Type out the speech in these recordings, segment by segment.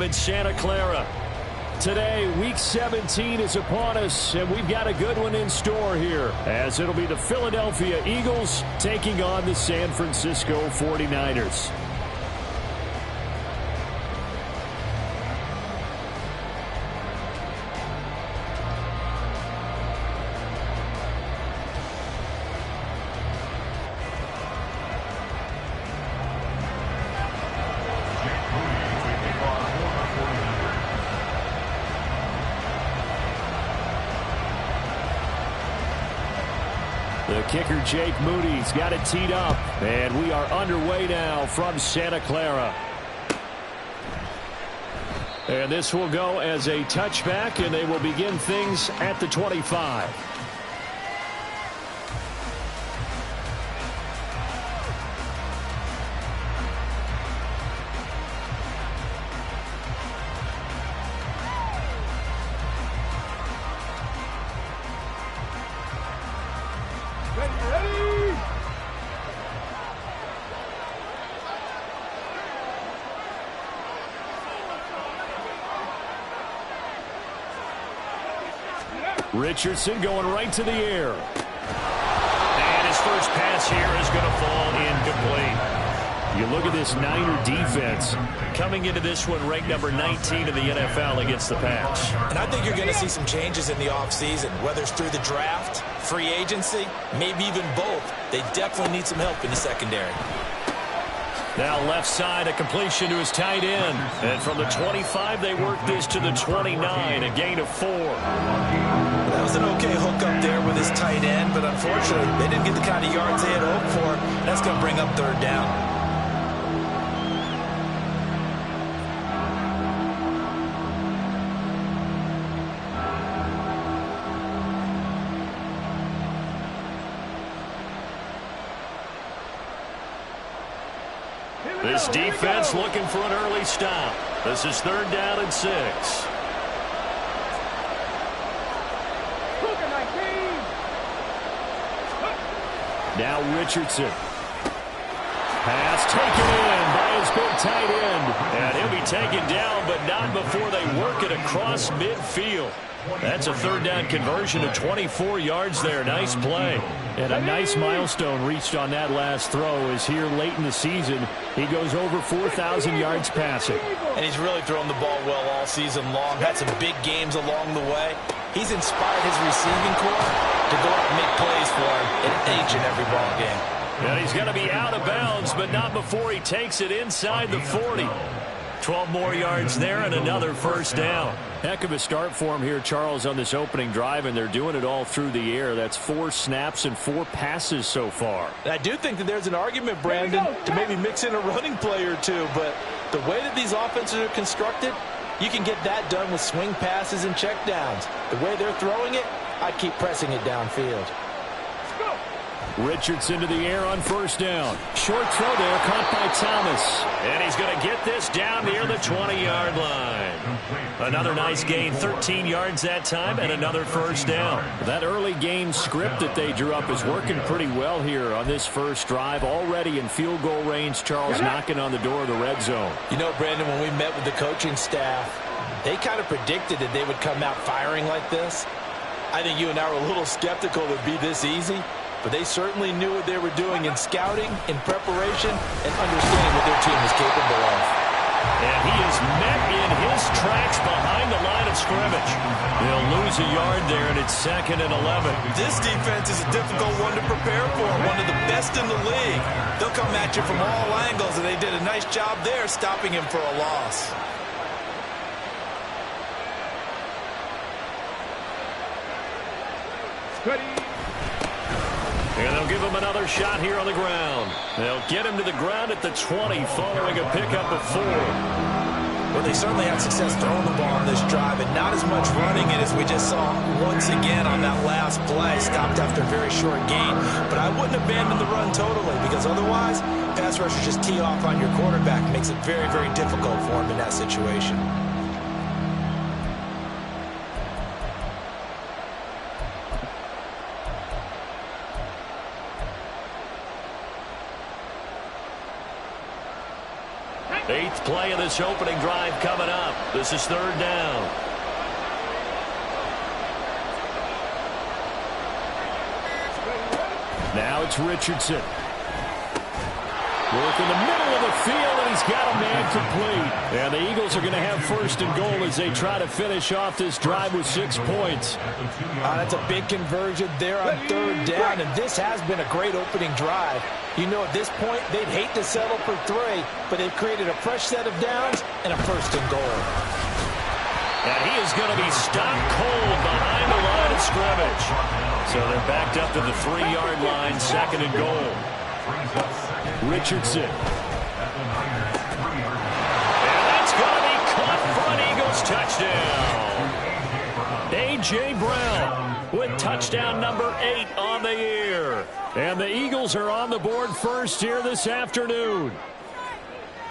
Stadium in Santa Clara. Today, Week 17 is upon us, and we've got a good one in store here, as it'll be the Philadelphia Eagles taking on the San Francisco 49ers. The kicker, Jake Moody's got it teed up, and we are underway now from Santa Clara. And this will go as a touchback, and they will begin things at the 25. Richardson going right to the air. And his first pass here is going to fall incomplete. You look at this Niner defense coming into this one ranked number 19 in the NFL against the pass. And I think you're going to see some changes in the offseason, whether it's through the draft, free agency, maybe even both. They definitely need some help in the secondary. Now left side, a completion to his tight end. And from the 25, they work this to the 29, a gain of 4. That was an okay hook up there with his tight end, but unfortunately, they didn't get the kind of yards they had hoped for. That's going to bring up third down. This defense looking for an early stop. This is 3rd down and 6. Now Richardson. Pass taken in by his big tight end. And he'll be taken down, but not before they work it across midfield. That's a 3rd down conversion of 24 yards there. Nice play. And a nice milestone reached on that last throw is here late in the season. He goes over 4,000 yards passing. And he's really thrown the ball well all season long. Had some big games along the way. He's inspired his receiving corps to go out and make plays for him in each and every ball game. And he's going to be out of bounds, but not before he takes it inside the 40. 12 more yards there and another first down. Heck of a start for him here, Charles, on this opening drive, and they're doing it all through the air. That's 4 snaps and 4 passes so far. And I do think that there's an argument, Brandon, to maybe mix in a running play or two, but the way that these offenses are constructed, you can get that done with swing passes and checkdowns. The way they're throwing it, I'd keep pressing it downfield. Richardson to the air on 1st down. Short throw there, caught by Thomas. And he's going to get this down near the 20-yard line. Another nice gain, 13 yards that time, and another first down. That early game script that they drew up is working pretty well here on this first drive. Already in field goal range, Charles knocking on the door of the red zone. You know, Brandon, when we met with the coaching staff, they kind of predicted that they would come out firing like this. I think you and I were a little skeptical it would be this easy. But they certainly knew what they were doing in scouting, in preparation, and understanding what their team was capable of. And he is met in his tracks behind the line of scrimmage. They'll lose a yard there, and it's 2nd and 11. This defense is a difficult one to prepare for, one of the best in the league. They'll come at you from all angles, and they did a nice job there stopping him for a loss. Ready. And they'll give him another shot here on the ground. They'll get him to the ground at the 20 following a pickup of 4. Well, they certainly had success throwing the ball on this drive and not as much running it as we just saw once again on that last play. Stopped after a very short gain. But I wouldn't abandon the run totally because otherwise pass rushers just tee off on your quarterback. Makes it very, very difficult for him in that situation. Eighth play of this opening drive coming up. This is third down. Now it's Richardson. Work in the middle of the field, and he's got a man complete. And the Eagles are going to have first and goal as they try to finish off this drive with 6 points. That's a big conversion there on third down, and this has been a great opening drive. You know, at this point, they'd hate to settle for 3, but they've created a fresh set of downs and a first and goal. And he is going to be stopped cold behind the line of scrimmage. So they're backed up to the 3-yard line, second and goal. Richardson. And that's going to be caught for an Eagles touchdown. A.J. Brown with touchdown number 8 on the year. And the Eagles are on the board first here this afternoon.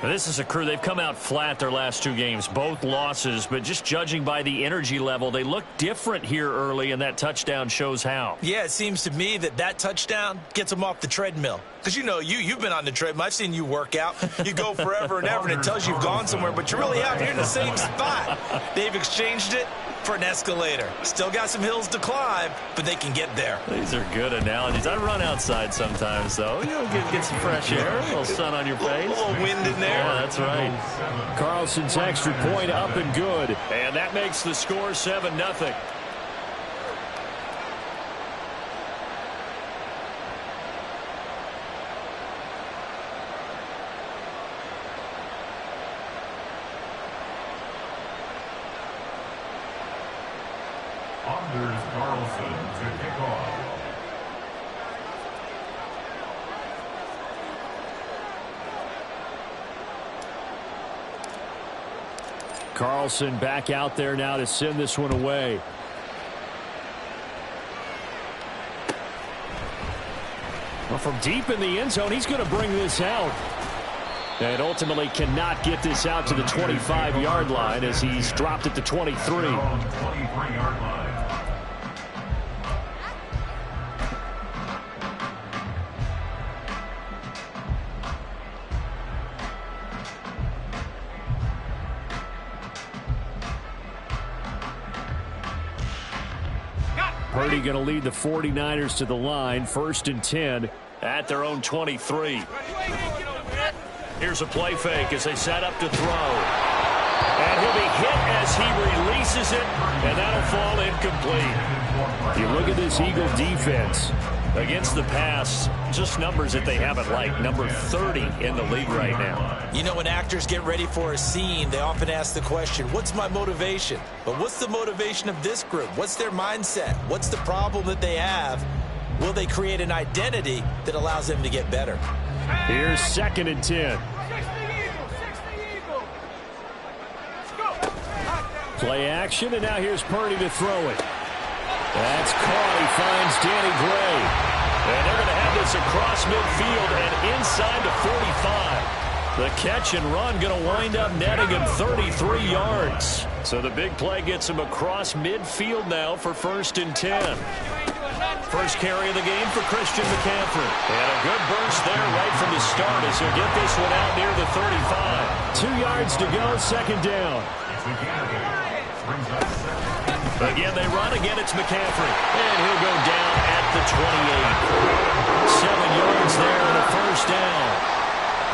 This is a crew, they've come out flat their last 2 games, both losses, but just judging by the energy level, they look different here early, and that touchdown shows how. Yeah, it seems to me that touchdown gets them off the treadmill. Because, you know, you've been on the treadmill. I've seen you work out. You go forever and ever, and it tells you you've gone somewhere, but you really haven't. You're in the same spot. They've exchanged it for an escalator. Still got some hills to climb, but they can get there. These are good analogies. I run outside sometimes, though. You know, get some fresh air, a little sun on your face. A little wind in there. Yeah, that's right. Carlson's extra point up and good. And that makes the score 7-0. Anders Carlson to kick off. Carlson back out there now to send this one away. Well, from deep in the end zone, he's going to bring this out. And ultimately cannot get this out to the 25-yard line as he's dropped at the 23. 23-yard line. Purdy going to lead the 49ers to the line, 1st and 10 at their own 23. Here's a play fake as they set up to throw. And he'll be hit as he releases it, and that'll fall incomplete. You look at this Eagle defense against the pass, just numbers that they haven't liked. Number 30 in the league right now. You know, when actors get ready for a scene, they often ask the question, what's my motivation? But what's the motivation of this group? What's their mindset? What's the problem that they have? Will they create an identity that allows them to get better? Here's 2nd and 10. Play action, and now here's Purdy to throw it. That's caught. He finds Danny Gray. And they're going to have this across midfield and inside the 45. The catch and run going to wind up netting him 33 yards. So the big play gets him across midfield now for 1st and 10. First carry of the game for Christian McCaffrey. And a good burst there right from the start as he'll get this one out near the 35. 2 yards to go, 2nd down. Again, they run. Again, it's McCaffrey. And he'll go down at the 28. 7 yards there and a 1st down.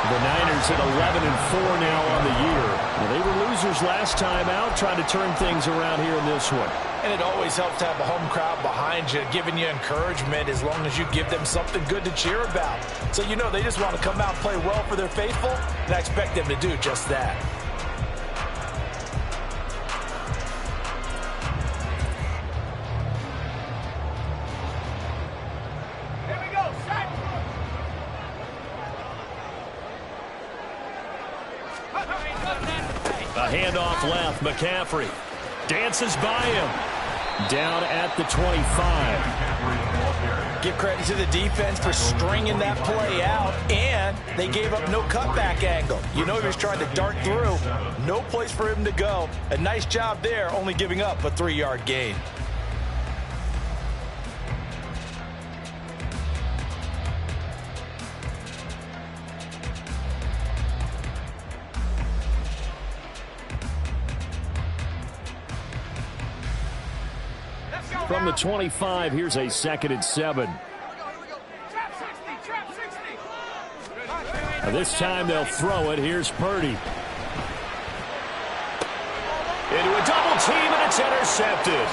The Niners at 11-4 now on the year. Well, they were losers last time out, trying to turn things around here in this one. And it always helps to have a home crowd behind you, giving you encouragement as long as you give them something good to cheer about. So you know they just want to come out and play well for their faithful, and I expect them to do just that. A handoff left. McCaffrey dances by him. Down at the 25. Give credit to the defense for stringing that play out, and they gave up no cutback angle. You know he was trying to dart through. No place for him to go. A nice job there, only giving up a 3-yard gain. From the 25, here's a 2nd and 7. Now this time they'll throw it. Here's Purdy. Into a double team, and it's intercepted.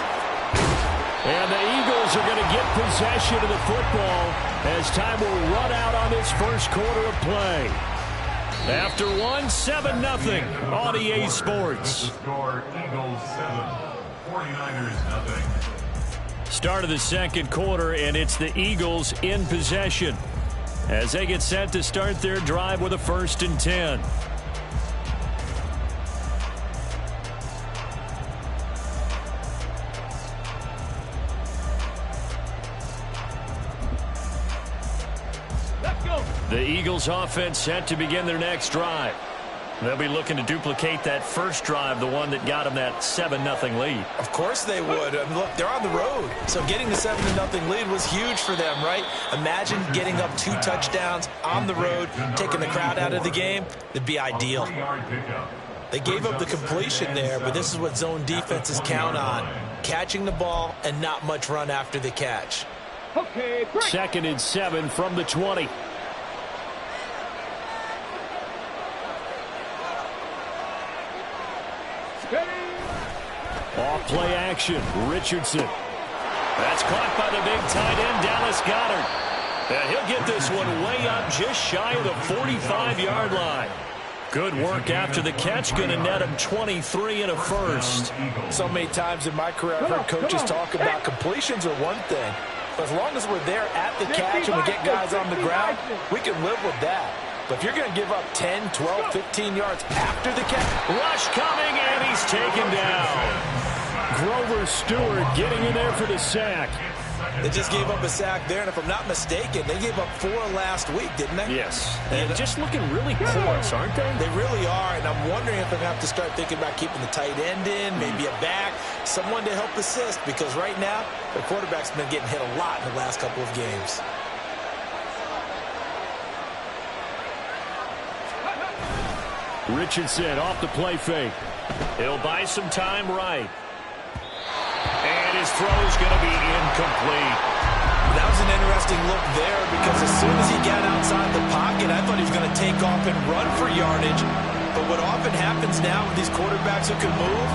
And the Eagles are going to get possession of the football as time will run out on this first quarter of play. After 7-0 on EA Sports. The score, Eagles 7, 49ers 0. Start of the second quarter, and it's the Eagles in possession as they get set to start their drive with a 1st and 10. The Eagles offense set to begin their next drive. They'll be looking to duplicate that first drive, the one that got them that 7-0 lead. Of course they would. I mean, look, they're on the road. So getting the 7-0 lead was huge for them, right? Imagine getting up 2 touchdowns on the road, taking the crowd out of the game. That'd be ideal. They gave up the completion there, but this is what zone defenses count on. Catching the ball and not much run after the catch. 2nd and 7 from the 20. Off play action, Richardson. That's caught by the big tight end, Dallas Goedert. And he'll get this one way up just shy of the 45-yard line. Good work after the catch, going to net him 23 and a first. So many times in my career I've heard coaches talk about completions are one thing. But as long as we're there at the catch and we get guys on the ground, we can live with that. But if you're going to give up 10, 12, 15 yards after the catch. Rush coming, and he's taken down. Grover Stewart getting in there for the sack. They just gave up a sack there, and if I'm not mistaken, they gave up 4 last week, didn't they? Yes. And just looking really porous, aren't they? They really are, and I'm wondering if they're going to have to start thinking about keeping the tight end in, maybe a back, someone to help assist, because right now, their quarterback's been getting hit a lot in the last couple of games. Richardson off the play fake. He'll buy some time right. And his throw's going to be incomplete. That was an interesting look there because as soon as he got outside the pocket, I thought he was going to take off and run for yardage. But what often happens now with these quarterbacks who can move,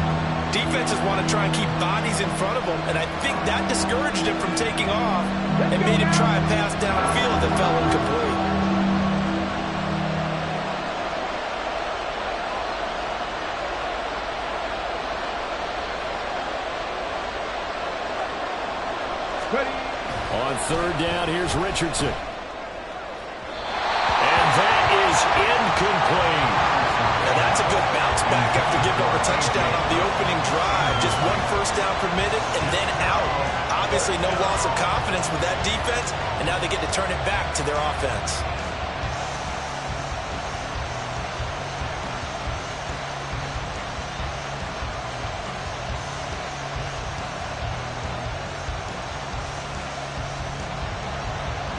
defenses want to try and keep bodies in front of them, and I think that discouraged him from taking off and made him try a pass downfield that fell incomplete. On 3rd down, here's Richardson. And that is incomplete. Now that's a good bounce back after giving up a touchdown on the opening drive. Just 1 first down permitted and then out. Obviously no loss of confidence with that defense, and now they get to turn it back to their offense.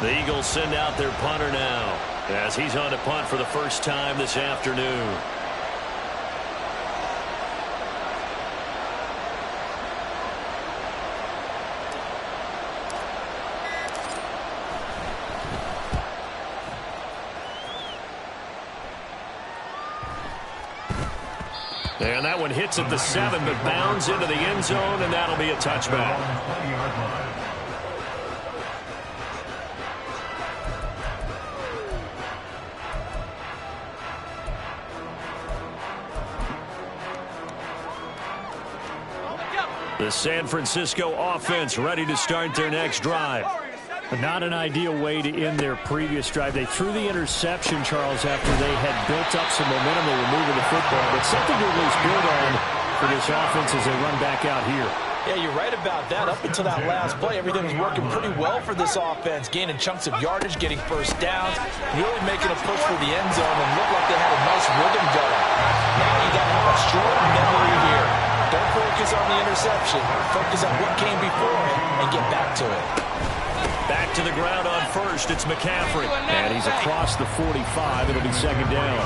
The Eagles send out their punter now as he's on to punt for the first time this afternoon. And that one hits at the 7, but bounds into the end zone, and that'll be a touchback. The San Francisco offense ready to start their next drive. Not an ideal way to end their previous drive. They threw the interception, Charles, after they had built up some momentum. They were moving the football, but something to at least build on for this offense as they run back out here. Yeah, you're right about that. Up until that last play, everything was working pretty well for this offense, gaining chunks of yardage, getting first downs, really making a push for the end zone, and looked like they had a nice rhythm going. Now you got to have a short memory here. Don't focus on the interception. Focus on what came before it and get back to it. Back to the ground on first. It's McCaffrey. And he's across the 45. It'll be 2nd down.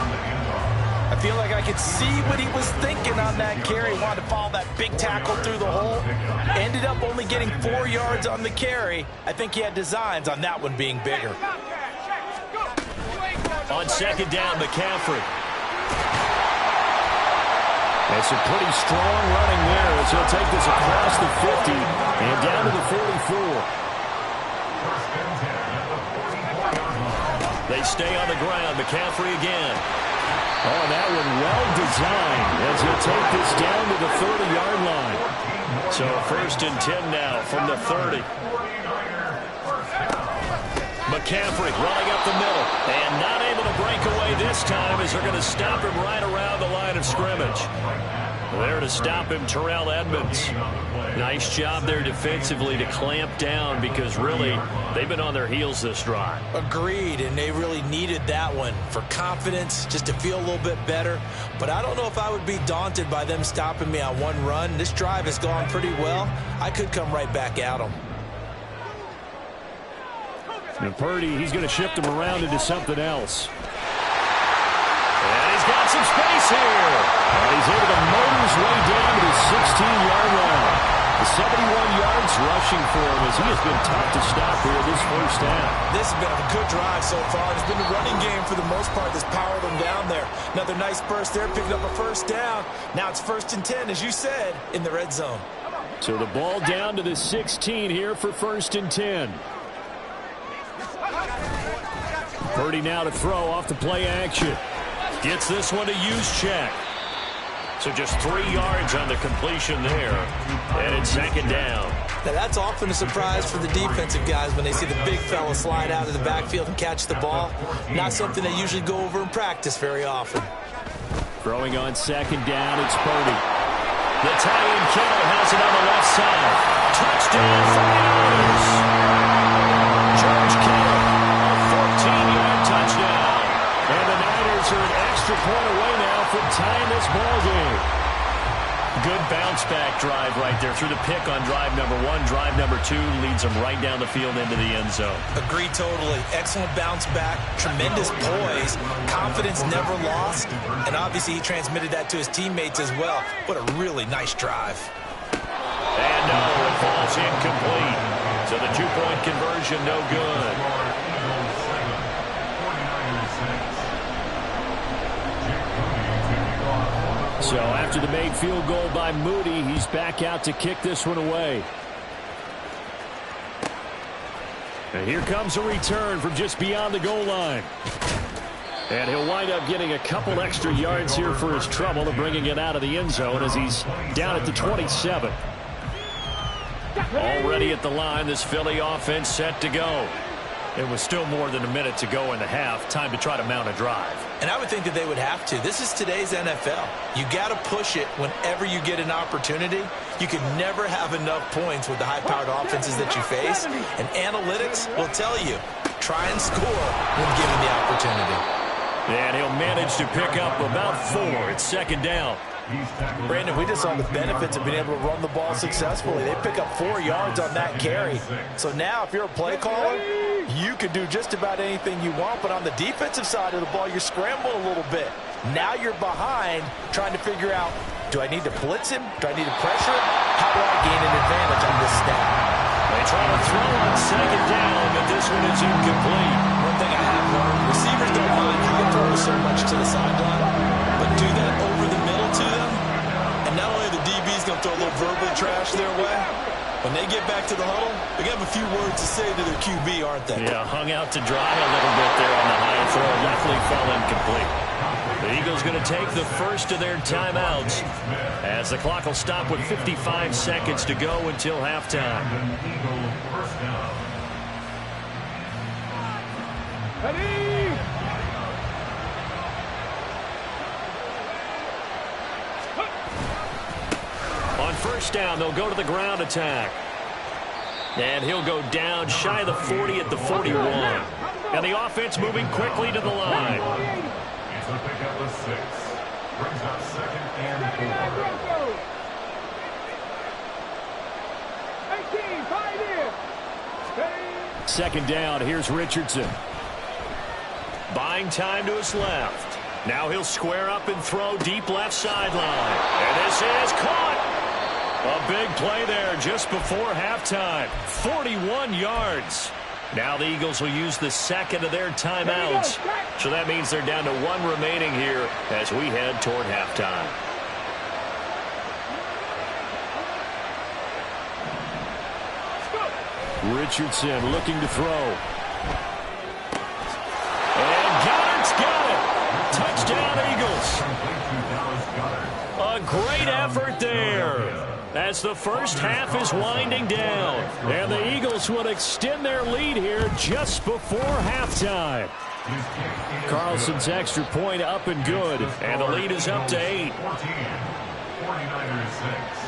I feel like I could see what he was thinking on that carry. He wanted to follow that big tackle through the hole. Ended up only getting 4 yards on the carry. I think he had designs on that one being bigger. On second down, McCaffrey. That's a pretty strong running there as he'll take this across the 50 and down to the 44. They stay on the ground. McCaffrey again. Oh, that one well designed as he'll take this down to the 30-yard line. So 1st and 10 now from the 30. McCaffrey running up the middle and not able to break away this time as they're going to stop him right around the line of scrimmage. There to stop him, Terrell Edmunds. Nice job there defensively to clamp down because really they've been on their heels this drive. Agreed, and they really needed that one for confidence, just to feel a little bit better. But I don't know if I would be daunted by them stopping me on one run. This drive has gone pretty well. I could come right back at them. And Purdy, he's going to shift him around into something else. And he's got some space here. And he's able to motor his way down to the 16-yard line. The 71 yards rushing for him as he has been tough to stop here this first half. This has been a good drive so far. It's been the running game for the most part that's powered them down there. Another nice burst there, picking up a first down. Now it's 1st and 10, as you said, in the red zone. So the ball down to the 16 here for 1st and 10. Purdy now to throw off the play action. Gets this one to Juszczyk. So just 3 yards on the completion there. And it's 2nd down. Now that's often a surprise for the defensive guys when they see the big fella slide out of the backfield and catch the ball. Not something they usually go over in practice very often. Throwing on 2nd down, it's Purdy. The tight end Kittle has it on the left side. Touchdown, 49ers. George Kittle, a 14-yard touchdown. And the Niners are an extra point away now from tying this ball game. Good bounce-back drive right there through the pick on drive number 1. Drive number 2 leads them right down the field into the end zone. Agree totally. Excellent bounce back. Tremendous poise. Confidence never lost. And obviously he transmitted that to his teammates as well. What a really nice drive. And no, it falls incomplete. So the 2-point conversion no good. So after the made field goal by Moody, he's back out to kick this one away. And here comes a return from just beyond the goal line. And he'll wind up getting a couple extra yards here for his trouble and bringing it out of the end zone as he's down at the 27. Already at the line, this Philly offense set to go. It was still more than a minute to go in the half. Time to try to mount a drive. And I would think that they would have to. This is today's NFL. You got to push it whenever you get an opportunity. You can never have enough points with the high-powered offenses that you face. And analytics will tell you, try and score when given the opportunity. And he'll manage to pick up about 4. It's 2nd down. Brandon, we just saw the benefits of being able to run the ball successfully. They pick up 4 yards on that carry. So now if you're a play caller, you can do just about anything you want. But on the defensive side of the ball, you're scrambling a little bit. Now you're behind trying to figure out, do I need to blitz him? Do I need to pressure him? How do I gain an advantage on this snap? They try to throw on 2nd down, but this one is incomplete. One thing I have learned, receivers don't mind you can throw so much to the sideline, but do that over the middle to them, and not only the DB's going to throw a little verbal trash their way, when they get back to the huddle, they're going to have a few words to say to their QB, aren't they? Yeah, hung out to dry a little bit there on the high throw. Luckily fell incomplete. The Eagles going to take the first of their timeouts as the clock will stop with 55 seconds to go until halftime. On 1st down, they'll go to the ground attack. And he'll go down shy of the 40 at the 41. And the offense moving quickly to the line. He's going to pick up a 6. Brings up 2nd and 4. 2nd down, here's Richardson. Buying time to his left. Now he'll square up and throw deep left sideline. And this is caught. A big play there just before halftime. 41 yards. Now the Eagles will use the second of their timeouts. So that means they're down to 1 remaining here as we head toward halftime. Richardson looking to throw. And Goddard's got it. Touchdown, Eagles. A great effort there as the first half is winding down. And the Eagles will extend their lead here just before halftime. Carlson's extra point up and good. And the lead is up to 8. 49ers 6.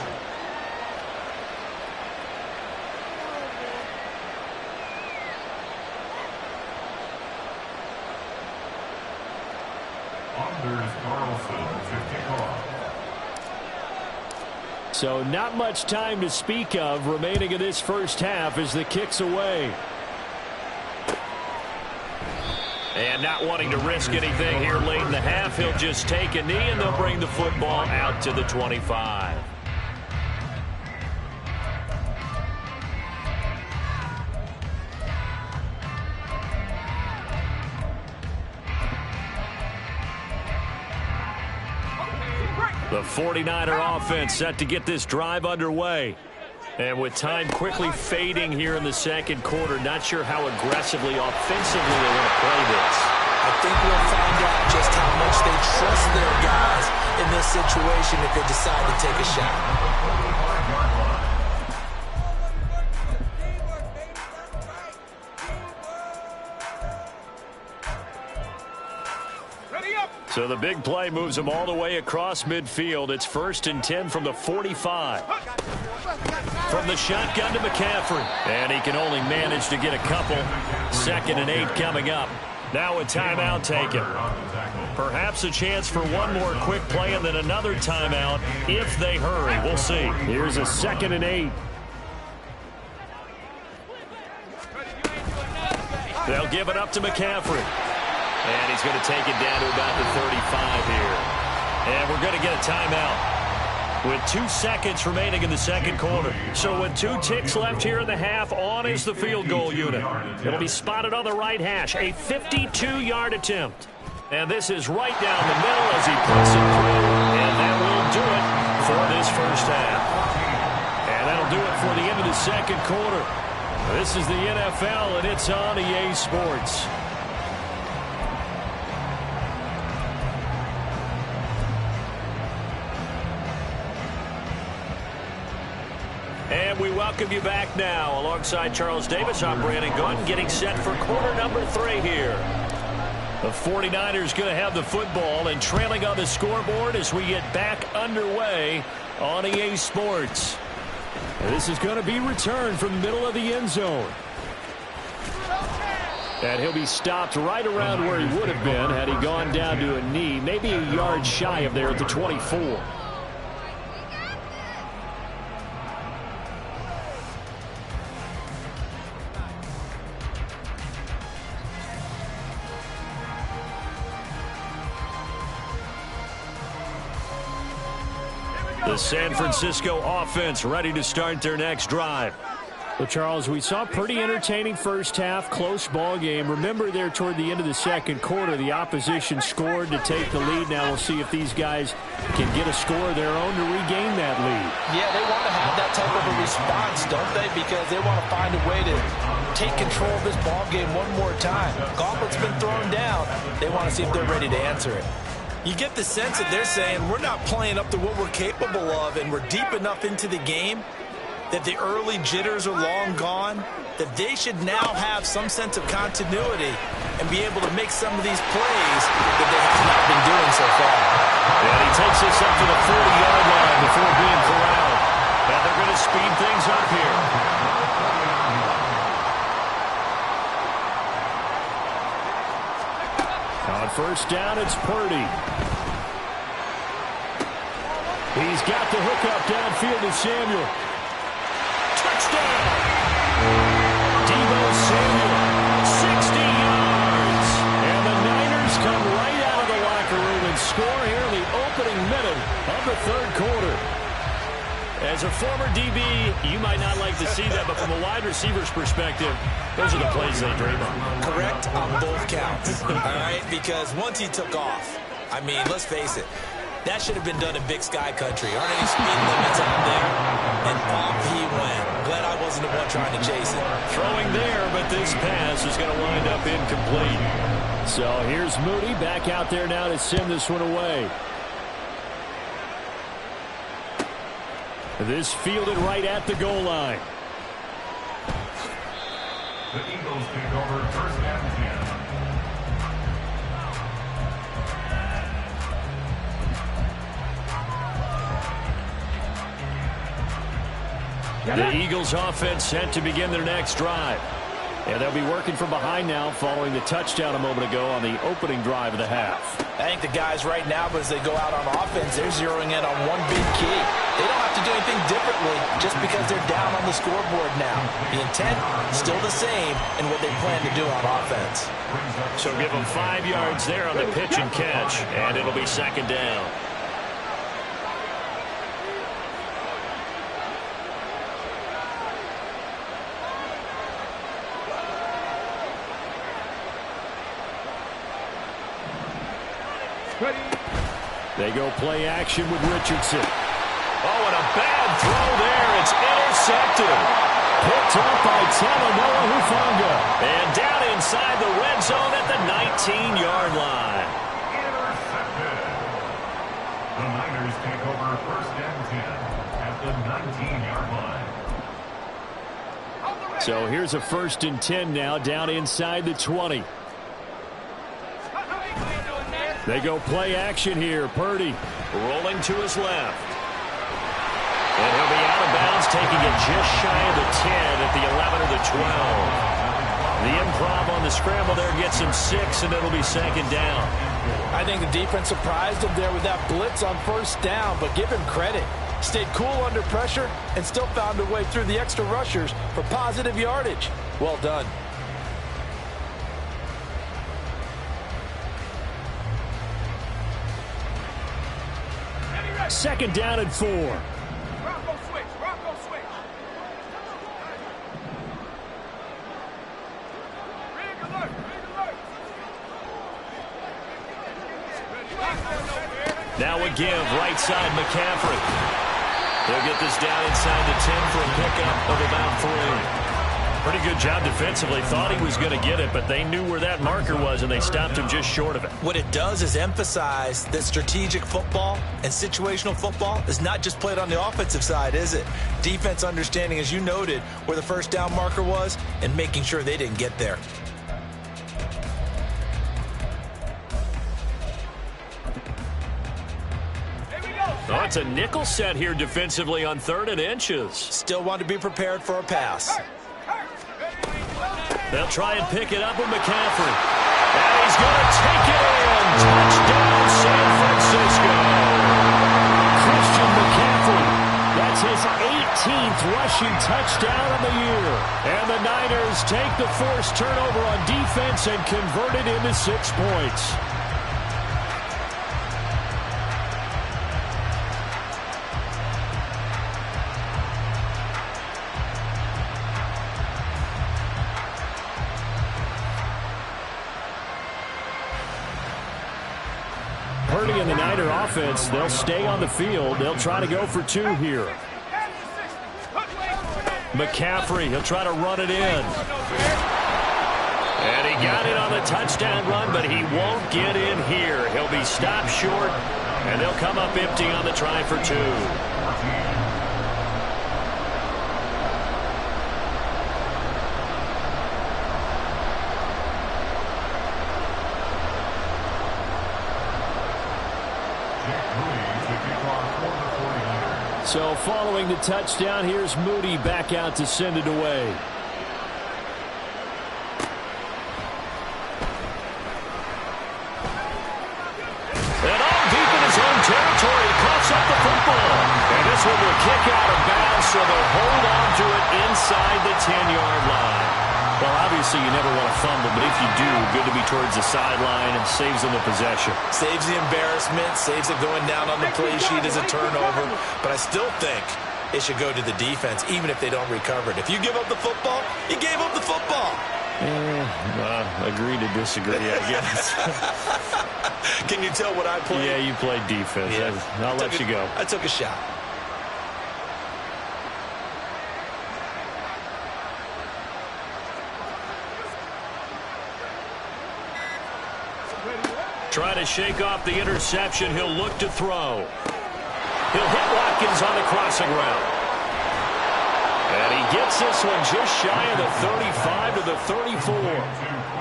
Anders Carlson to kick off. So not much time to speak of remaining in this first half as the kick's away. And not wanting to risk anything here late in the half, he'll just take a knee and they'll bring the football out to the 25. The 49er offense set to get this drive underway. And with time quickly fading here in the second quarter, not sure how aggressively, offensively they want to play this. I think we'll find out just how much they trust their guys in this situation if they decide to take a shot. So the big play moves them all the way across midfield. It's 1st and 10 from the 45. From the shotgun to McCaffrey. And he can only manage to get a couple. 2nd and 8 coming up. Now a timeout taken. Perhaps a chance for one more quick play and then another timeout if they hurry. We'll see. Here's a 2nd and 8. They'll give it up to McCaffrey. And he's going to take it down to about the 35 here. And we're going to get a timeout with 2 seconds remaining in the second quarter. So with 2 ticks left here in the half, on is the field goal unit. It'll be spotted on the right hash, a 52-yard attempt. And this is right down the middle as he puts it through. And that will do it for this first half. And that'll do it for the end of the second quarter. This is the NFL, and it's on EA Sports. And we welcome you back now. Alongside Charles Davis, I'm Brandon Gunn, getting set for quarter number 3 here. The 49ers going to have the football and trailing on the scoreboard as we get back underway on EA Sports. And this is going to be returned from the middle of the end zone. And he'll be stopped right around where he would have been had he gone down to a knee, maybe a yard shy of there at the 24. The San Francisco offense ready to start their next drive. Well, Charles, we saw a pretty entertaining first half, close ball game. Remember there toward the end of the second quarter, the opposition scored to take the lead. Now we'll see if these guys can get a score of their own to regain that lead. Yeah, they want to have that type of a response, don't they? Because they want to find a way to take control of this ball game one more time. Gauntlet's been thrown down. They want to see if they're ready to answer it. You get the sense that they're saying we're not playing up to what we're capable of, and we're deep enough into the game that the early jitters are long gone, that they should now have some sense of continuity and be able to make some of these plays that they have not been doing so far. And he takes this up to the 40-yard line before being corralled. And they're going to speed things up here. On first down, it's Purdy. He's got the hook up downfield to Samuel. Touchdown! Deebo Samuel, 60 yards. And the Niners come right out of the locker room the third quarter. As a former DB, you might not like to see that, but from a wide receiver's perspective, those are the plays they dream of. Correct on both counts, all right? Because once he took off, I mean, let's face it, that should have been done in Big Sky country. Aren't any speed limits out there? And off he went. Glad I wasn't the one trying to chase it. Throwing there, but this pass is going to wind up incomplete. So here's Moody back out there now to send this one away. This fielded right at the goal line. The Eagles take over first and 10. The Eagles offense set to begin their next drive. And they'll be working from behind now following the touchdown a moment ago on the opening drive of the half. I think the guys right now, but as they go out on offense, they're zeroing in on one big key. They don't have to do anything differently just because they're down on the scoreboard now. The intent, still the same in what they plan to do on offense. So give them 5 yards there on the pitch and catch, and it'll be second down. They go play action with Richardson. Oh, and a bad throw there. It's intercepted. Picked up by Talanoa Hufanga. And down inside the red zone at the 19-yard line. Intercepted. The Niners take over first and 10 at the 19-yard line. So here's a first and 10 now down inside the 20. They go play action here. Purdy rolling to his left. And he'll be out of bounds, taking it just shy of the 10 at the 11 or the 12. The improv on the scramble there gets him 6, and it'll be second down. I think the defense surprised him there with that blitz on first down, but give him credit. Stayed cool under pressure and still found a way through the extra rushers for positive yardage. Well done. Second down and 4. Rocco switch. Rig alert. Now a give, right side McCaffrey. They'll get this down inside the 10 for a pickup of about 3. Pretty good job defensively. Thought he was going to get it, but they knew where that marker was, and they stopped him just short of it. What it does is emphasize that strategic football and situational football is not just played on the offensive side, is it? Defense understanding, as you noted, where the first down marker was and making sure they didn't get there. Oh, it's a nickel set here defensively on 3rd and inches. Still want to be prepared for a pass. They'll try and pick it up with McCaffrey. And he's going to take it in. Touchdown, San Francisco. Christian McCaffrey. That's his 18th rushing touchdown of the year. And the Niners take the forced turnover on defense and convert it into 6 points. Purdy and the Niner offense, they'll stay on the field. They'll try to go for 2 here. McCaffrey, he'll try to run it in. And he got it on the touchdown run, but he won't get in here. He'll be stopped short, and they'll come up empty on the try for 2. So following the touchdown, here's Moody back out to send it away. And all deep in his own territory, coughs up the football. And this one will kick out of bounds, so they'll hold on to it inside the 10-yard line. Well, obviously you never want to fumble, but if you do, good to be towards the sideline and saves them the possession. Saves the embarrassment, saves it going down on the play sheet as a turnover. But I still think it should go to the defense, even if they don't recover it. If you give up the football, you gave up the football. Agree to disagree, I guess. Can you tell what I played? Yeah, you played defense. Yeah. I'll let you go. I took a shot. Trying to shake off the interception. He'll look to throw. He'll hit Watkins on the crossing route. And he gets this one just shy of the 35 to the 34.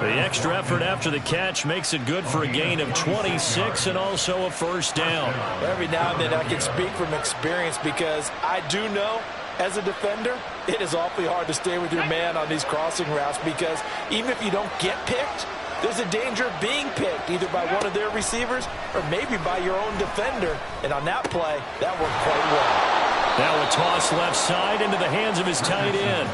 The extra effort after the catch makes it good for a gain of 26 and also a first down. Every now and then I can speak from experience because I do know as a defender it is awfully hard to stay with your man on these crossing routes because even if you don't get picked, there's a danger of being picked either by one of their receivers or maybe by your own defender. And on that play, that worked quite well. Now a toss left side into the hands of his tight end.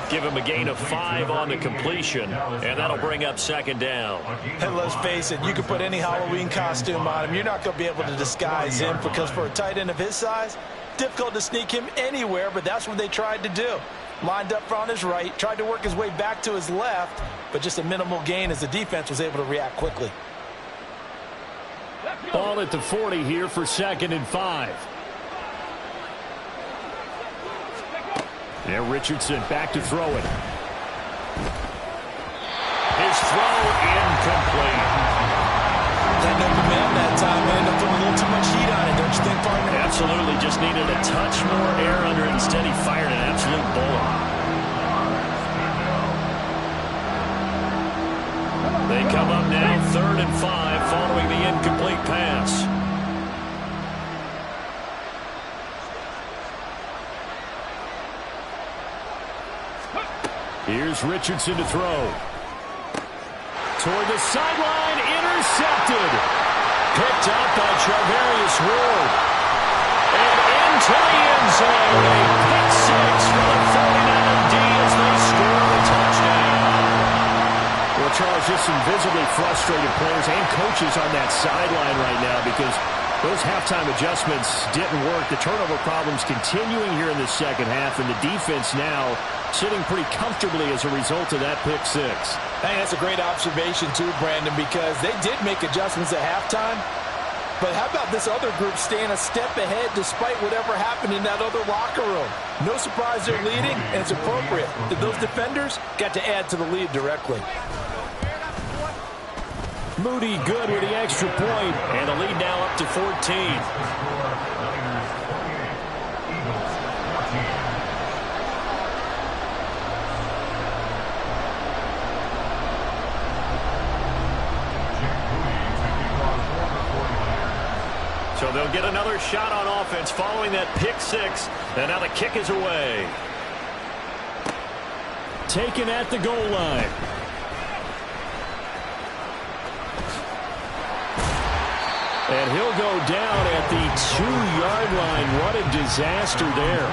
Give him a gain of 5 on the completion, and that'll bring up second down. And let's face it, you can put any Halloween costume on him. You're not going to be able to disguise him because for a tight end of his size, difficult to sneak him anywhere, but that's what they tried to do. Lined up on his right, tried to work his way back to his left, but just a minimal gain as the defense was able to react quickly. Ball at the 40 here for 2nd and 5. Yeah, Richardson back to throw it. His throw incomplete. That open man that time ended up putting a little too much heat on it, don't you think, partner? Absolutely, just needed a touch more air under it. Instead, he fired an absolute bullet. They come up now 3rd and 5 following the incomplete pass. Here's Richardson to throw. Toward the sideline, intercepted. Picked up by Charvarius Ward. And into the end zone. A pick 6 for the 49ers D as they score the touchdown. Well, Charles, just some visibly frustrated players and coaches on that sideline right now because those halftime adjustments didn't work. The turnover problems continuing here in the second half, and the defense now sitting pretty comfortably as a result of that pick 6. I think that's a great observation too, Brandon, because they did make adjustments at halftime. But how about this other group staying a step ahead despite whatever happened in that other locker room? No surprise they're leading, and it's appropriate that those defenders got to add to the lead directly. Moody good with the extra point, and the lead now up to 14. So they'll get another shot on offense following that pick 6, and now the kick is away. Taken at the goal line. And he'll go down at the 2-yard line. What a disaster there.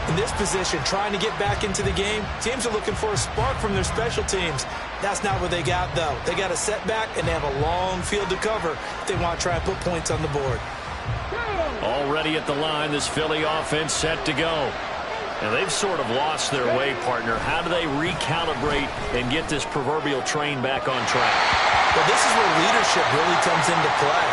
In this position, trying to get back into the game, teams are looking for a spark from their special teams. That's not what they got, though. They got a setback, and they have a long field to cover if they want to try and put points on the board. Already at the line, this Philly offense set to go. And they've sort of lost their way, partner. How do they recalibrate and get this proverbial train back on track? Well, this is where leadership really comes into play.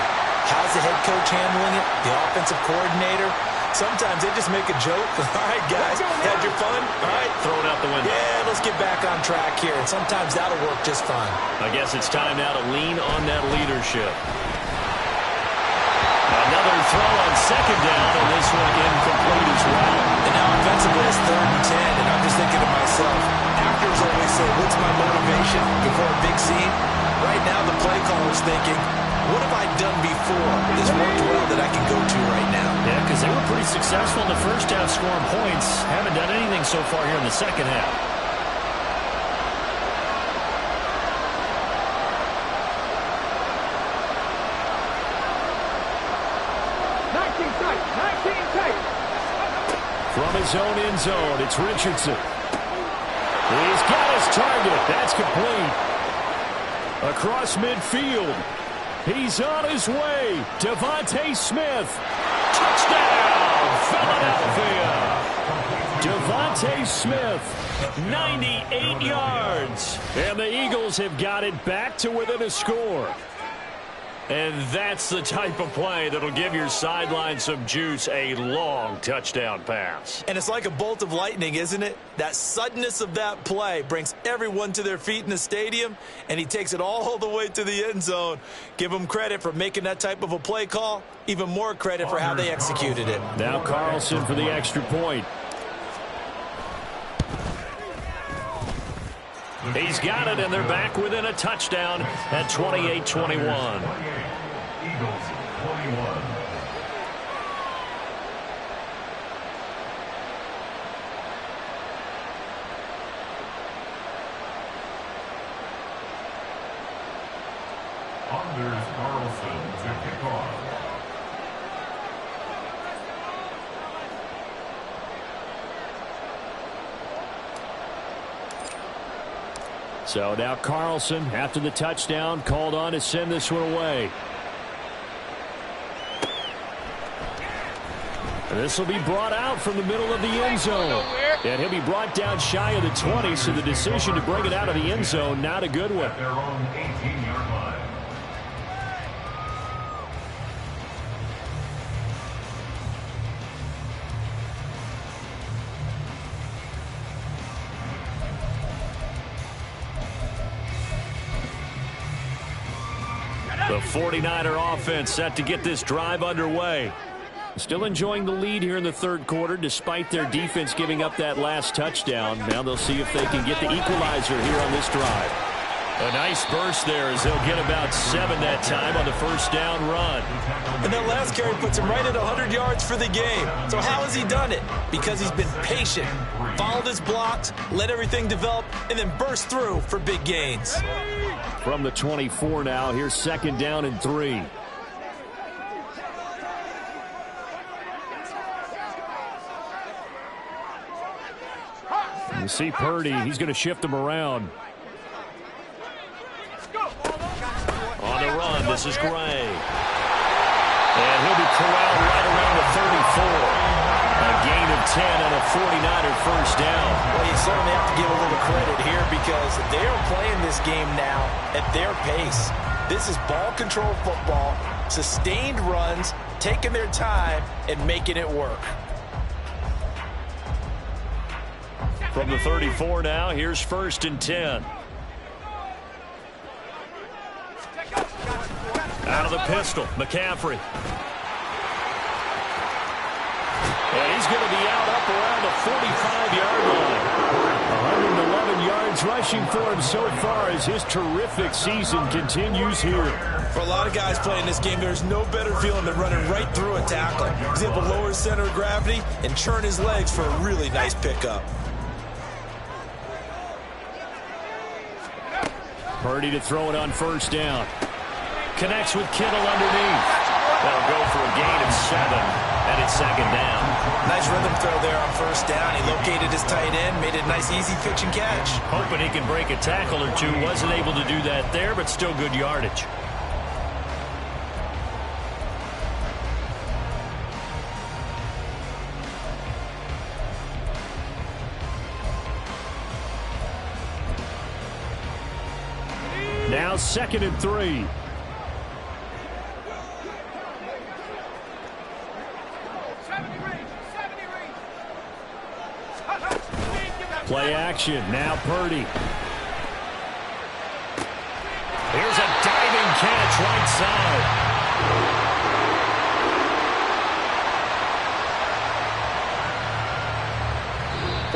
How's the head coach handling it? The offensive coordinator? Sometimes they just make a joke. All right, guys, had your fun? All right. Throw it out the window. Yeah, let's get back on track here. And sometimes that'll work just fine. I guess it's time now to lean on that leadership. Another throw on second down, and this one incomplete as well. And now offensively it's 3rd and 10, and I'm just thinking to myself, actors always say, what's my motivation before a big scene? Right now the play caller's thinking, what have I done before that's worked well that I can go to right now? Yeah, because they were pretty successful in the first half scoring points. Haven't done anything so far here in the second half. From his own end zone, it's Richardson. He's got his target. That's complete. Across midfield. He's on his way. Devontae Smith. Touchdown, Philadelphia. Devontae Smith, 98 yards. And the Eagles have got it back to within a score. And that's the type of play that'll give your sideline some juice, a long touchdown pass. And it's like a bolt of lightning, isn't it? That suddenness of that play brings everyone to their feet in the stadium, and he takes it all the way to the end zone. Give him credit for making that type of a play call. Even more credit for how they executed it. Now Carlson for the extra point. He's got it, and they're back within a touchdown at 28-21. Eagles 21. Anders Carlson to kick off. So now Carlson, after the touchdown, called on to send this one away. And this will be brought out from the middle of the end zone. And he'll be brought down shy of the 20, so the decision to bring it out of the end zone, not a good one. At their own 18-yard line. The 49er offense set to get this drive underway. Still enjoying the lead here in the third quarter despite their defense giving up that last touchdown. Now they'll see if they can get the equalizer here on this drive. A nice burst there as they'll get about 7 that time on the first down run. And that last carry puts him right at 100 yards for the game. So how has he done it? Because he's been patient, followed his blocks, let everything develop, and then burst through for big gains. From the 24 now, here's second down and 3. You see Purdy, he's going to shift them around. On the run, this is Gray. And he'll be corralled right around the 34. A gain of 10 on a 49er first down. Well, you certainly have to give a little credit here because they are playing this game now at their pace. This is ball control football, sustained runs, taking their time, and making it work. From the 34 now, here's first and 10. Out of the pistol, McCaffrey. And he's going to be out up around the 45-yard line. 111 yards rushing for him so far as his terrific season continues here. For a lot of guys playing this game, there's no better feeling than running right through a tackle. He's able to lower his center of gravity and churn his legs for a really nice pickup. Purdy to throw it on first down. Connects with Kittle underneath. That'll go for a gain of 7, and it's second down. Nice rhythm throw there on first down. He located his tight end, made it a nice easy pitch and catch. Hoping he can break a tackle or two. Wasn't able to do that there, but still good yardage. Now second and 3. Play action. Now Purdy. Here's a diving catch right side.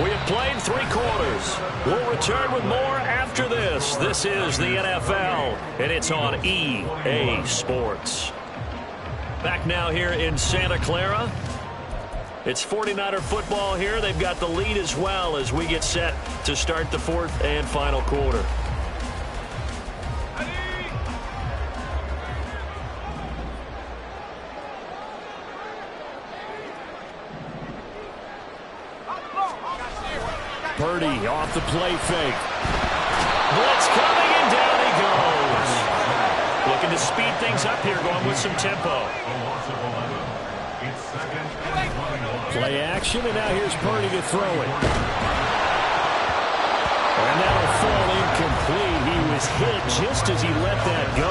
We have played 3 quarters. We'll return with more after this. This is the NFL, and it's on EA Sports. Back now here in Santa Clara. It's 49er football here. They've got the lead as well as we get set to start the fourth and final quarter. Purdy off the play fake. Blitz coming, and down he goes. Looking to speed things up here, going with some tempo. Play action, and now here's Purdy to throw it. And that'll fall incomplete. He was hit just as he let that go.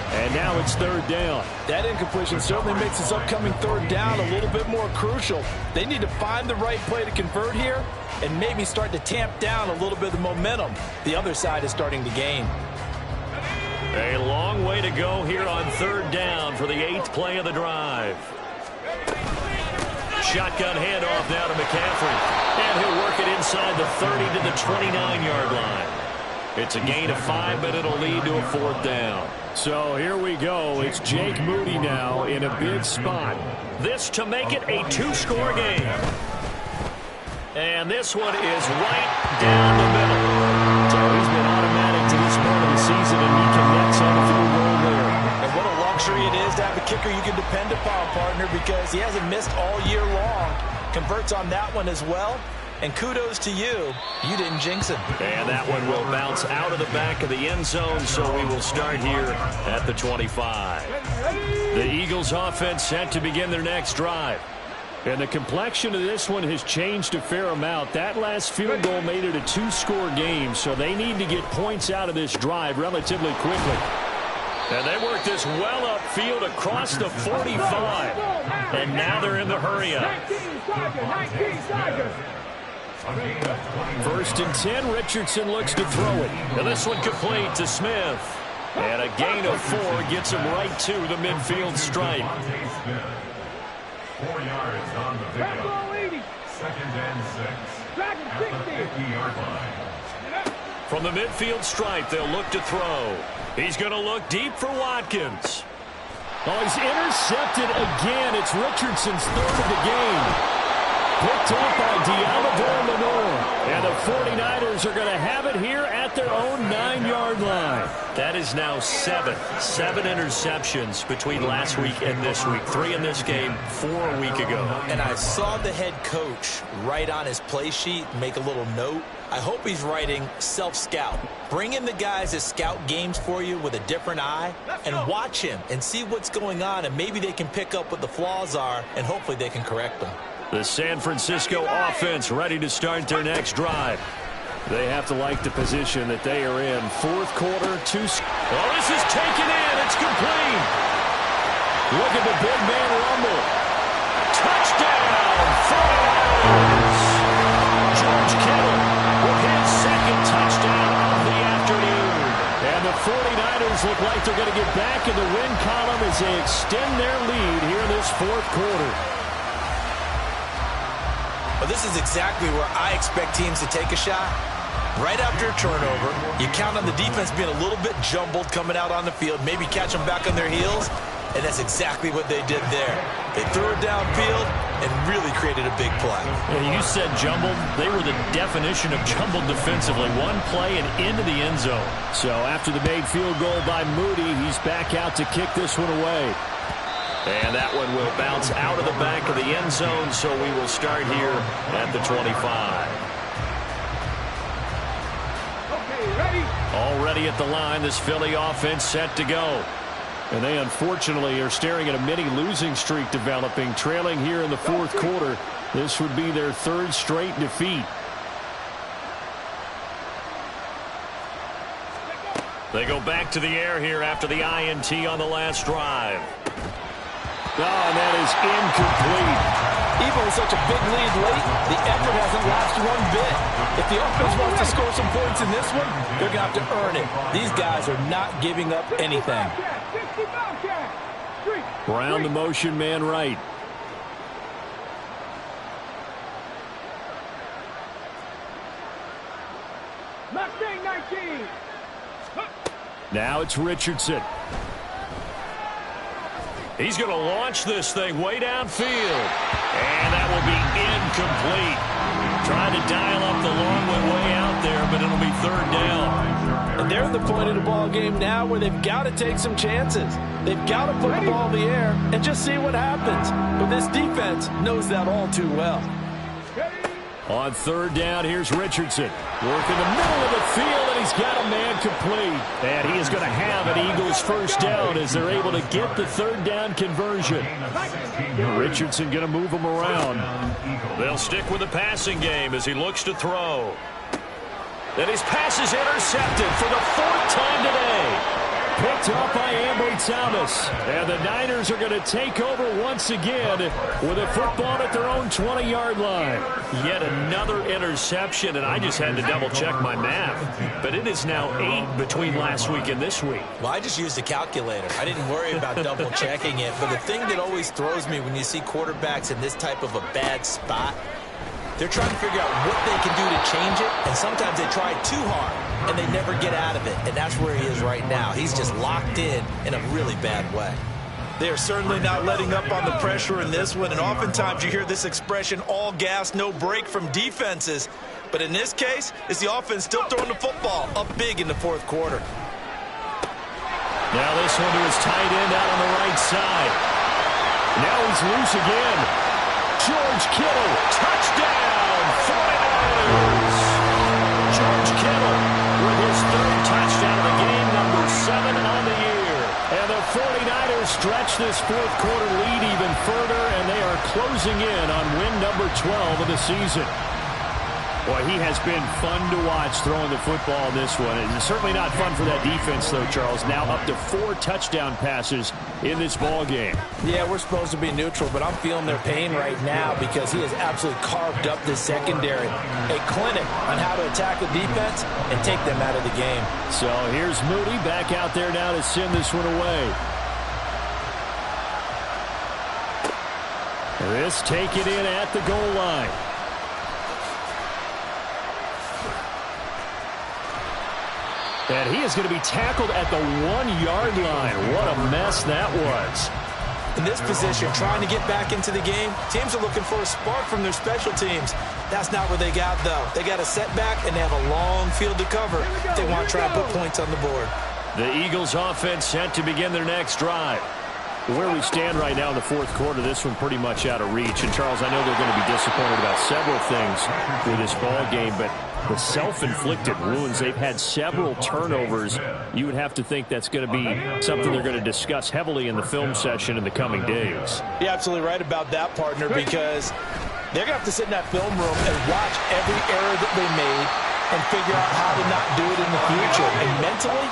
And now it's third down. That incompletion certainly makes this upcoming third down a little bit more crucial. They need to find the right play to convert here and maybe start to tamp down a little bit of the momentum the other side is starting to gain. A long way to go here on third down for the 8th play of the drive. Shotgun handoff now to McCaffrey. And he'll work it inside the 30 to the 29-yard line. It's a gain of 5, but it'll lead to a 4th down. So here we go. It's Jake Moody now in a big spot. This to make it a 2-score game. And this one is right down the middle. So he's been automatic to this part of the season, and he connects on the field goal there. And what a luxury it is to have a kicker you can depend upon, partner, because he hasn't missed all year long. Converts on that one as well. And kudos to you. You didn't jinx him. And that one will bounce out of the back of the end zone, so we will start here at the 25. The Eagles offense set to begin their next drive. And the complexion of this one has changed a fair amount. That last field goal made it a 2-score game, so they need to get points out of this drive relatively quickly. And they work this well upfield across the 45. And now they're in the hurry-up. 1st and 10, Richardson looks to throw it. And this one complete to Smith. And a gain of 4 gets him right to the midfield stripe. 4 yards on the pickup. 2nd and 6. At the 50-yard line. From the midfield stripe, they'll look to throw. He's going to look deep for Watkins. Oh, he's intercepted again. It's Richardson's 3rd of the game. Picked up by Deommodore Lenoir. And the 49ers are going to have it here at their own 9-yard line. That is now 7 interceptions between last week and this week. 3 in this game, 4 a week ago. And I saw the head coach write on his play sheet, make a little note. I hope he's writing self-scout. Bring in the guys that scout games for you with a different eye and watch him and see what's going on, and maybe they can pick up what the flaws are, and hopefully they can correct them. The San Francisco offense ready to start their next drive. They have to like the position that they are in. 4th quarter, 2. Oh, this is taken in. It's complete. Look at the big man rumble. Touchdown, 49ers. George Kittle with his 2nd touchdown of the afternoon. And the 49ers look like they're going to get back in the win column as they extend their lead here in this 4th quarter. Well, this is exactly where I expect teams to take a shot. Right after a turnover, you count on the defense being a little bit jumbled coming out on the field, maybe catch them back on their heels, and that's exactly what they did there. They threw it downfield and really created a big play. Yeah, you said jumbled. They were the definition of jumbled defensively. One play and into the end zone. So after the made field goal by Moody, he's back out to kick this one away. And that one will bounce out of the back of the end zone, so we will start here at the 25. Okay, ready? Already at the line, this Philly offense set to go. And they unfortunately are staring at a mini losing streak developing, trailing here in the 4th quarter. This would be their 3rd straight defeat. They go back to the air here after the INT on the last drive. Oh, and that is incomplete. Even with such a big lead late, the effort hasn't lasted one bit. If the offense wants to score some points in this one, they're going to have to earn it. These guys are not giving up anything. Brown the motion man right. Mustang 19. Now it's Richardson. He's going to launch this thing way downfield. And that will be incomplete. Trying to dial up the long one way out there, but it'll be 3rd down. And they're at the point of the ball game now where they've got to take some chances. They've got to put the ball in the air and just see what happens. But this defense knows that all too well. On third down, here's Richardson. Working the middle of the field, and he's got a man complete. And he is going to have an Eagles first down as they're able to get the third down conversion. Richardson going to move him around. They'll stick with the passing game as he looks to throw. And his pass is intercepted for the fourth time today. Picked up by Ambry Thomas. And the Niners are going to take over once again with a football at their own 20-yard line. Yet another interception, and I just had to double-check my math. But it is now 8 between last week and this week. Well, I just used a calculator. I didn't worry about double-checking it. But the thing that always throws me when you see quarterbacks in this type of a bad spot, they're trying to figure out what they can do to change it, and sometimes they try too hard, and they never get out of it, and that's where he is right now. He's just locked in a really bad way. They are certainly not letting up on the pressure in this one, and oftentimes you hear this expression, all gas, no break from defenses. But in this case, it's the offense still throwing the football up big in the fourth quarter. Now this one to his tight end out on the right side. Now he's loose again. George Kittle, touchdown, 49ers. George Kittle with his third touchdown of the game, number 7 on the year. And the 49ers stretch this fourth quarter lead even further, and they are closing in on win number 12 of the season. Boy, he has been fun to watch throwing the football in this one. It's certainly not fun for that defense, though, Charles. Now up to 4 touchdown passes in this ball game. Yeah, we're supposed to be neutral, but I'm feeling their pain right now because he has absolutely carved up the secondary. A clinic on how to attack the defense and take them out of the game. So here's Moody back out there now to send this one away. This taken in at the goal line. And he is going to be tackled at the 1-yard line. What a mess that was. In this position, trying to get back into the game, teams are looking for a spark from their special teams. That's not what they got, though. They got a setback, and they have a long field to cover if they want to try and put points on the board. The Eagles offense set to begin their next drive. Where we stand right now in the fourth quarter, this one pretty much out of reach. And, Charles, I know they're going to be disappointed about several things with this ball game, but the self-inflicted wounds, they've had several turnovers. You would have to think that's going to be something they're going to discuss heavily in the film session in the coming days. You're absolutely right about that, partner, because they're going to have to sit in that film room and watch every error that they made and figure out how to not do it in the future. And mentally,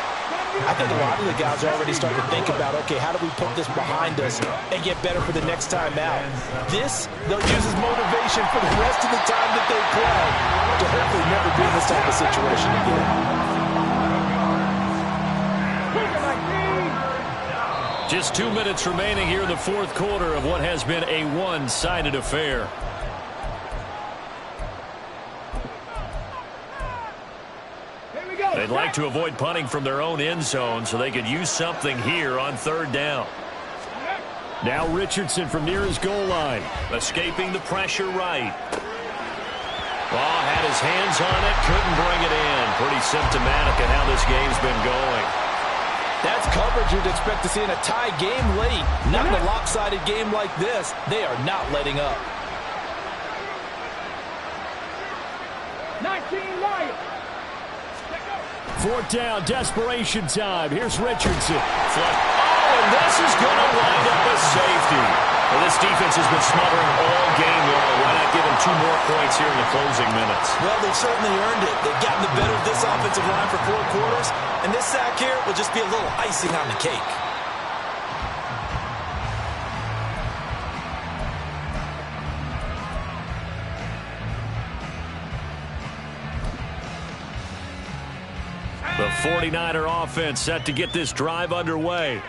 I think a lot of the guys are already starting to think about, okay, how do we put this behind us and get better for the next time out? This, they'll use as motivation for the rest of the time that they play to hopefully never be in this type of situation again. Just 2 minutes remaining here in the fourth quarter of what has been a one-sided affair. They'd like to avoid punting from their own end zone so they could use something here on third down. Now Richardson from near his goal line. Escaping the pressure right. Oh, had his hands on it, couldn't bring it in. Pretty symptomatic of how this game's been going. That's coverage you'd expect to see in a tie game late. Not in a lopsided game like this. They are not letting up. 19 Lions. Fourth down, desperation time. Here's Richardson. Oh, and this is going to wind up a safety. Well, this defense has been smothering all game long. Why not give them 2 more points here in the closing minutes? Well, they've certainly earned it. They've gotten the better of this offensive line for 4 quarters, and this sack here will just be a little icing on the cake. The 49er offense set to get this drive underway.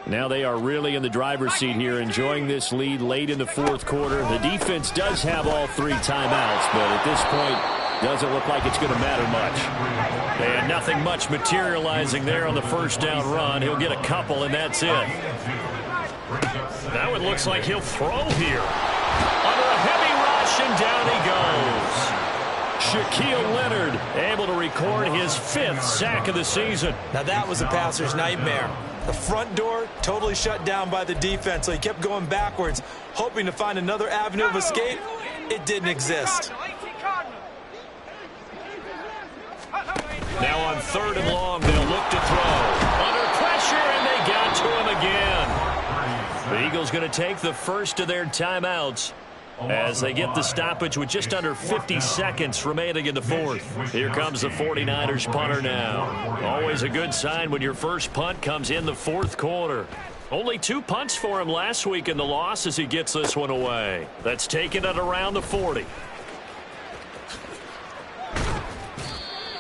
Now they are really in the driver's seat here, enjoying this lead late in the fourth quarter. The defense does have all 3 timeouts, but at this point, doesn't look like it's going to matter much. And nothing much materializing there on the first down run. He'll get a couple, and that's it. Now it looks like he'll throw here. Under a heavy rush, and down he goes. Shaquille Leonard able to record his 5th sack of the season. Now that was a passer's nightmare. The front door totally shut down by the defense, so he kept going backwards, hoping to find another avenue of escape. It didn't exist. Now on 3rd and long, they'll look to throw. Under pressure, and they got to him again. The Eagles going to take the first of their timeouts as they get the stoppage with just under 50 seconds remaining in the 4th. Here comes the 49ers punter now. Always a good sign when your first punt comes in the 4th quarter. Only 2 punts for him last week in the loss as he gets this one away. That's taken at around the 40.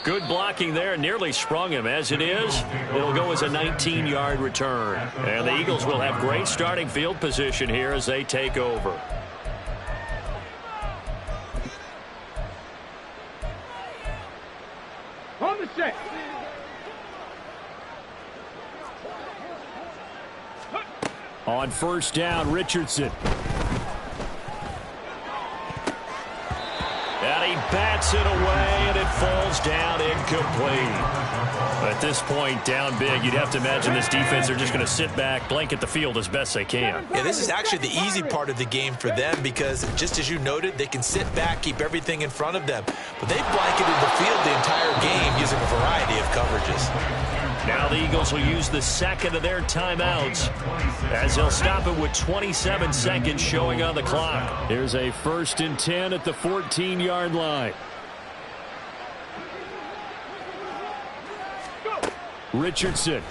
Good blocking there, nearly sprung him. As it is, it'll go as a 19-yard return. And the Eagles will have great starting field position here as they take over. On the set. On 1st down, Richardson. And he bats it away, and it falls down incomplete. At this point, down big, you'd have to imagine this defense are just going to sit back, blanket the field as best they can. Yeah, this is actually the easy part of the game for them because, just as you noted, they can sit back, keep everything in front of them. But they've blanketed the field the entire game using a variety of coverages. Now the Eagles will use the second of their timeouts as they'll stop it with 27 seconds showing on the clock. Here's a 1st and 10 at the 14-yard line. Richardson.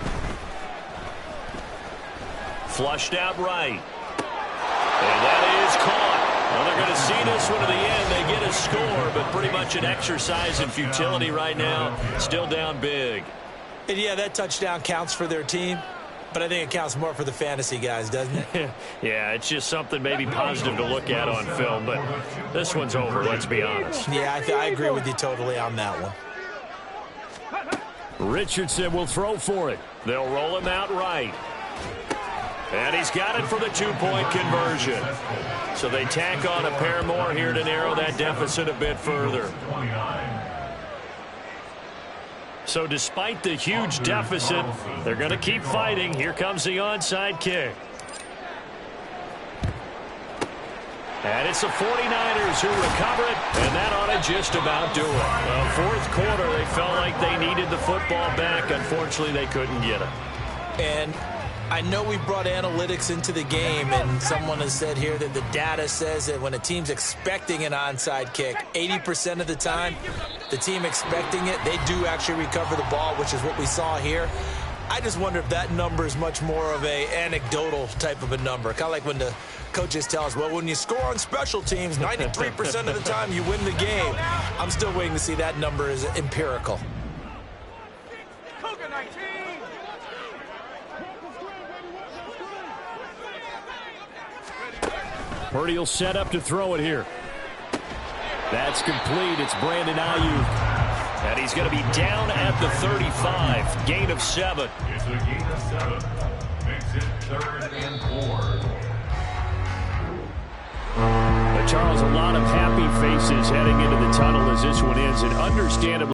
Flushed out right. And that is caught. Well, they're going to see this one to the end. They get a score, but pretty much an exercise in futility right now. Still down big. And yeah, that touchdown counts for their team, but I think it counts more for the fantasy guys, doesn't it? Yeah, it's just something maybe positive to look at on film, but this one's over, let's be honest. Yeah, I agree with you totally on that one. Richardson will throw for it. They'll roll him out right. And he's got it for the 2-point conversion. So they tack on a pair more here to narrow that deficit a bit further. So despite the huge deficit, they're going to keep fighting. Here comes the onside kick. And it's the 49ers who recover it, and that ought to just about do it. Well, 4th quarter, they felt like they needed the football back. Unfortunately, they couldn't get it. And I know we brought analytics into the game, and someone has said here that the data says that when a team's expecting an onside kick, 80% of the time, the team expecting it, they do actually recover the ball, which is what we saw here. I just wonder if that number is much more of a anecdotal type of a number. Kind of like when the coaches tell us, well, when you score on special teams, 93% of the time you win the game. I'm still waiting to see that number is empirical. Purdy will set up to throw it here. That's complete. It's Brandon Ayuk. And he's going to be down at the 35. Gain of 7. It's a gain of 7. Makes it 3rd and 4. But Charles, a lot of happy faces heading into the tunnel as this one ends, and understandably